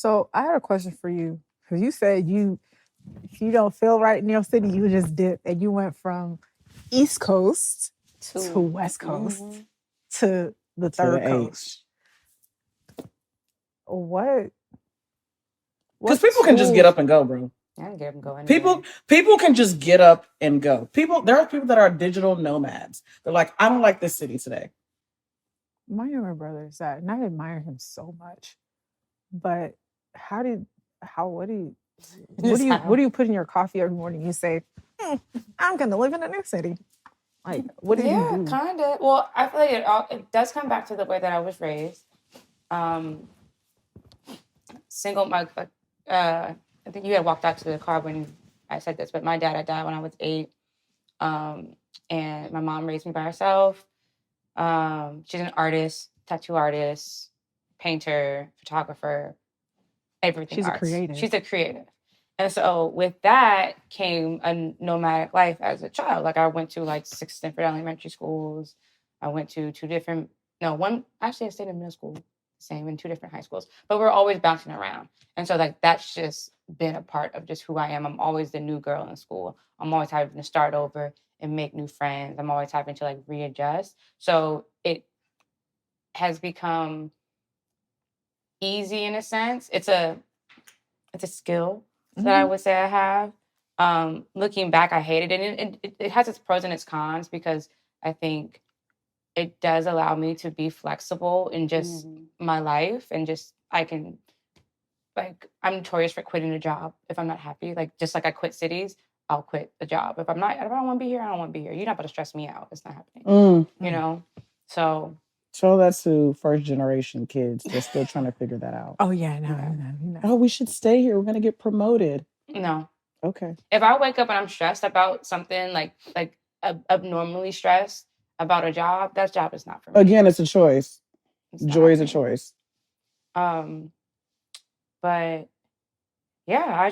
So I had a question for you. Because you said if you don't feel right in your city, you just dip and you went from East Coast to West Coast to the To the third H. coast. What? Because people can just get up and go, bro. I can get up and go anywhere. People can just get up and go. There are people that are digital nomads. They're like, I don't like this city today. My younger brother is that, and I admire him so much. But what do you put in your coffee every morning? You say, I'm gonna live in a new city. Like, what do you do? Yeah, kind of. Well, I feel like it does come back to the way that I was raised. Single. I think you had walked out to the car when I said this, but my dad had died when I was 8, and my mom raised me by herself. She's an artist, tattoo artist, painter, photographer, everything. She's a creative. She's a creative. And so with that came a nomadic life as a child. Like I went to like 6 different elementary schools. I went to I stayed in middle school, same in 2 different high schools, but we're always bouncing around. And so like, that's just been a part of just who I am. I'm always the new girl in school. I'm always having to start over and make new friends. I'm always having to like readjust. So it has become easy in a sense. It's a skill that I would say I have. Looking back, I hated it. And it has its pros and its cons because I think it does allow me to be flexible in just my life and just I'm notorious for quitting a job if I'm not happy. Like just like I quit cities, I'll quit the job. If I don't want to be here, I don't want to be here. You're not about to stress me out. It's not happening. You know? So show that to first generation kids. They're still trying to figure that out. Oh yeah, no. Oh, we should stay here. We're gonna get promoted. No. Okay. If I wake up and I'm stressed about something like abnormally stressed about a job, that job is not for me. Again, it's a choice. Joy is a choice. But yeah, I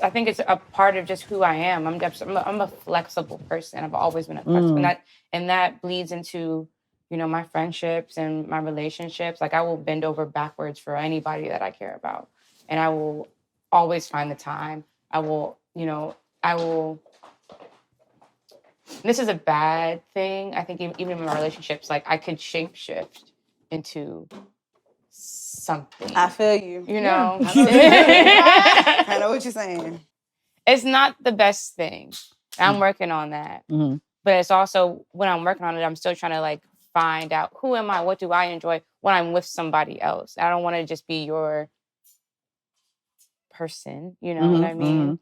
think it's a part of just who I am. I'm a flexible person. I've always been a flexible, and that bleeds into, my friendships and my relationships. Like I will bend over backwards for anybody that I care about, and I will always find the time. I will. This is a bad thing. I think even in my relationships, like I could shapeshift into something. I feel you. I know what you're saying. It's not the best thing. I'm working on that. Mm-hmm. But it's also, when I'm working on it, I'm still trying to like find out who am I, what do I enjoy when I'm with somebody else. I don't want to just be your person, you know what I mean?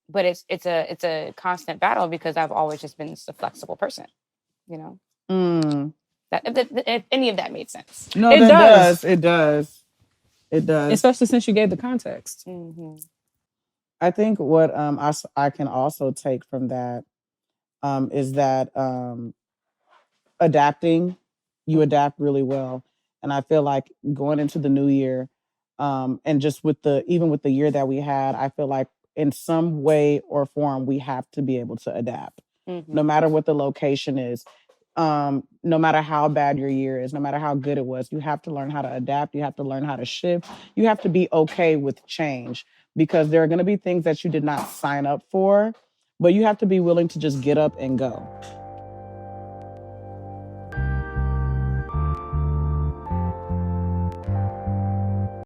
But it's a constant battle because I've always just been a flexible person, If any of that made sense. No, it does. It does. Especially since you gave the context. Mm-hmm. I think what I can also take from that is that adapting, you adapt really well. And I feel like going into the new year, and just even with the year that we had, I feel like in some way or form, we have to be able to adapt, no matter what the location is. No matter how bad your year is, no matter how good it was, you have to learn how to adapt. You have to learn how to shift. You have to be okay with change because there are going to be things that you did not sign up for, but you have to be willing to just get up and go.